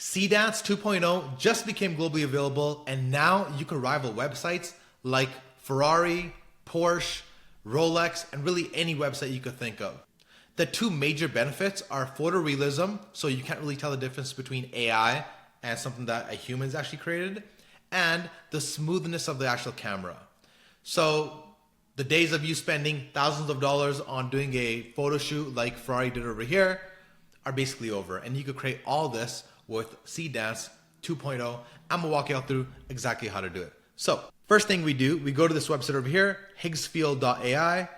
Seedance 2.0 just became globally available, and now you can rival websites like Ferrari, Porsche, Rolex, and really any website you could think of. The two major benefits are photorealism, so you can't really tell the difference between AI and something that a human's actually created, and the smoothness of the actual camera. So the days of you spending thousands of dollars on doing a photo shoot like Ferrari did over here are basically over, and you could create all this with Seedance 2.0. I'm gonna walk you all through exactly how to do it. So first thing we do, we go to this website over here, higgsfield.ai.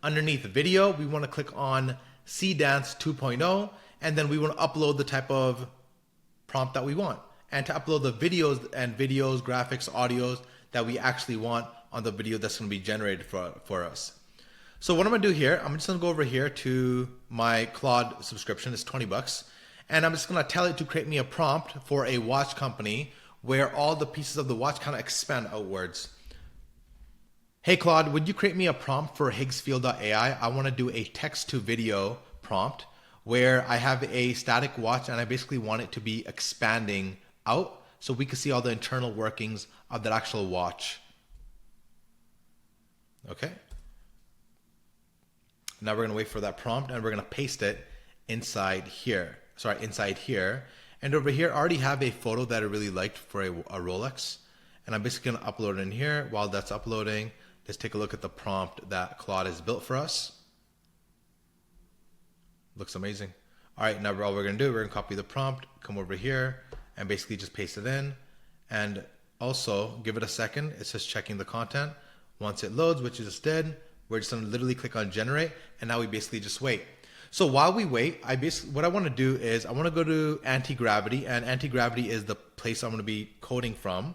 Underneath the video, we want to click on Seedance 2.0, and then we want to upload the type of prompt that we want. And to upload the videos, graphics, audios that we actually want on the video that's going to be generated for us. So what I'm going to do here, I'm just going to go over here to my Claude subscription. It's 20 bucks. And I'm just going to tell it to create me a prompt for a watch company where all the pieces of the watch kind of expand outwards. Hey Claude, would you create me a prompt for higgsfield.ai? I want to do a text to video prompt where I have a static watch and I basically want it to be expanding out so we can see all the internal workings of that actual watch. Okay. Now we're going to wait for that prompt and we're going to paste it inside here. And over here, I already have a photo that I really liked for a Rolex. And I'm basically going to upload it in here. While that's uploading, let's take a look at the prompt that Claude has built for us. Looks amazing. All right, now all we're going to do, we're going to copy the prompt, come over here, and basically just paste it in. And also, give it a second. It says checking the content. Once it loads, which it just did, we're just going to literally click on generate, and now we basically just wait. So while we wait, what I want to do is I want to go to anti-gravity, and anti-gravity is the place I'm going to be coding from.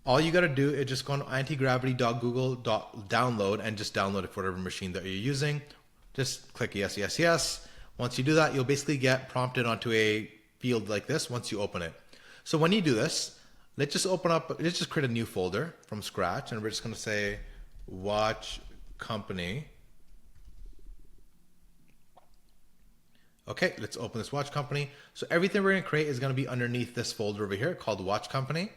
All you got to do is just go on antiGravity.google.download and just download it for whatever machine that you're using. Just click yes, yes, yes. Once you do that, you'll basically get prompted onto a field like this once you open it. So when you do this, let's just create a new folder from scratch, and we're just going to say watch company. Okay, let's open this watch company. So everything we're going to create is going to be underneath this folder over here called watch company.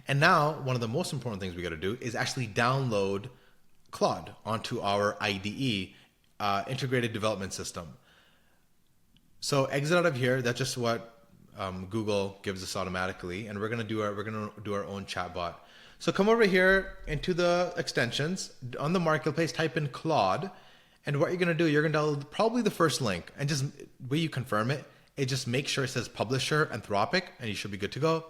And now one of the most important things we got to do is actually download Claude onto our IDE, integrated development system. So exit out of here. That's just what Google gives us automatically, and we're going to do our own chatbot. So come over here into the extensions on the marketplace. Type in Claude, and what you're going to do, you're going to download probably the first link, and just where you confirm it, just make sure it says publisher Anthropic, and you should be good to go.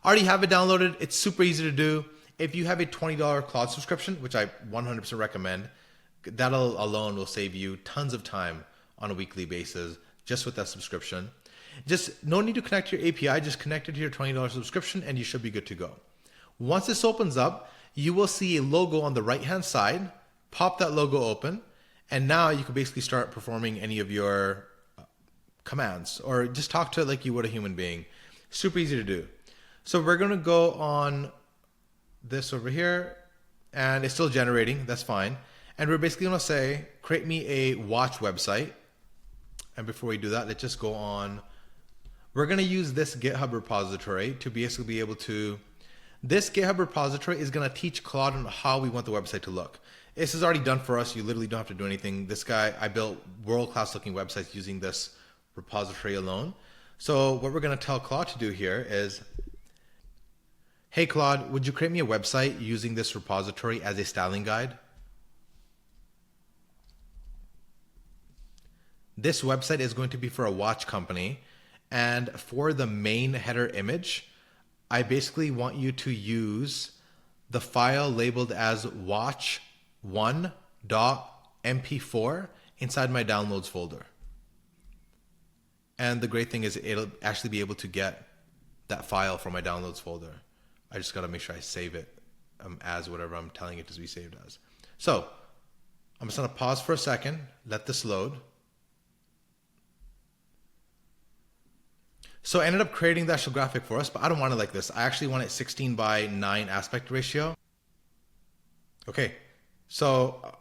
Already have it downloaded. It's super easy to do. If you have a $20 Claude subscription, which I 100% recommend, that alone will save you tons of time on a weekly basis just with that subscription. Just no need to connect to your API. Just connect it to your $20 subscription and you should be good to go. Once this opens up, you will see a logo on the right-hand side. Pop that logo open, and now you can basically start performing any of your commands, or just talk to it like you would a human being. Super easy to do. So we're going to go on this over here, and it's still generating. That's fine. And we're basically going to say, create me a watch website. And before we do that, let's just go on. We're going to use this GitHub repository to basically be able to, this GitHub repository is going to teach Claude on how we want the website to look. This is already done for us. You literally don't have to do anything. This guy, I built world-class looking websites using this repository alone. So what we're going to tell Claude to do here is, hey Claude, would you create me a website using this repository as a styling guide? This website is going to be for a watch company, and for the main header image, I basically want you to use the file labeled as watch1.mp4 inside my downloads folder. And the great thing is it'll actually be able to get that file from my downloads folder. I just got to make sure I save it as whatever I'm telling it to be saved as. So I'm just going to pause for a second, let this load. So I ended up creating the actual graphic for us, but I don't want it like this. I actually want it 16:9 aspect ratio. Okay, so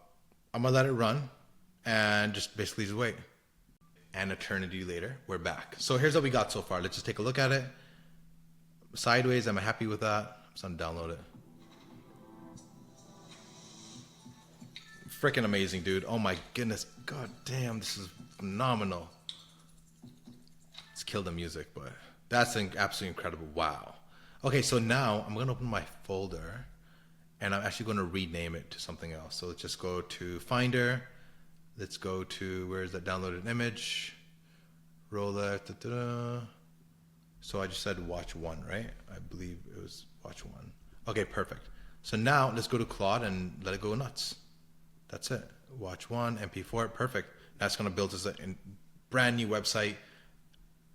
I'm gonna let it run and just basically just wait. an eternity later, we're back. So here's what we got so far. Let's just take a look at it. Sideways, I'm happy with that. I'm just gonna download it. Freaking amazing, dude. Oh my goodness. God damn, this is phenomenal. Let's kill the music, but that's absolutely incredible. Wow. Okay, so now I'm gonna open my folder and I'm actually gonna rename it to something else. So let's just go to Finder. Let's go to, where is that downloaded image? Roller. So I just said watch one, right? I believe it was watch one. Okay, perfect. So now let's go to Claude and let it go nuts. That's it. Watch one, MP4, perfect. That's gonna build us a brand new website.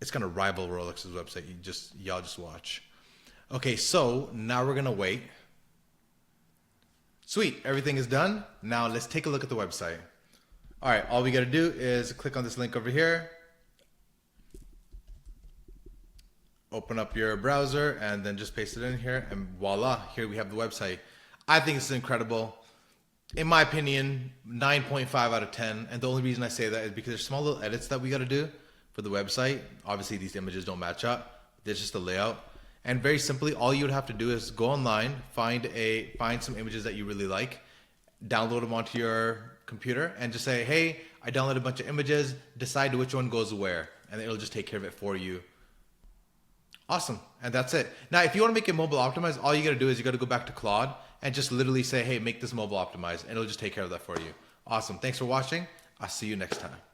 It's gonna rival Rolex's website. Y'all just watch. Okay, so now we're gonna wait. Sweet, everything is done. Now let's take a look at the website. All right, all we gotta do is click on this link over here. Open up your browser and then just paste it in here and voila, here we have the website. I think it's incredible. In my opinion, 9.5 out of 10. And the only reason I say that is because there's small little edits that we got to do for the website. Obviously, these images don't match up. There's just a layout. And very simply, all you would have to do is go online, find some images that you really like, download them onto your computer, and just say, hey, I downloaded a bunch of images, decide which one goes where, and it'll just take care of it for you. Awesome. And that's it. Now, if you want to make it mobile optimized, all you got to do is you got to go back to Claude and just literally say, hey, make this mobile optimized, and it'll just take care of that for you. Awesome. Thanks for watching. I'll see you next time.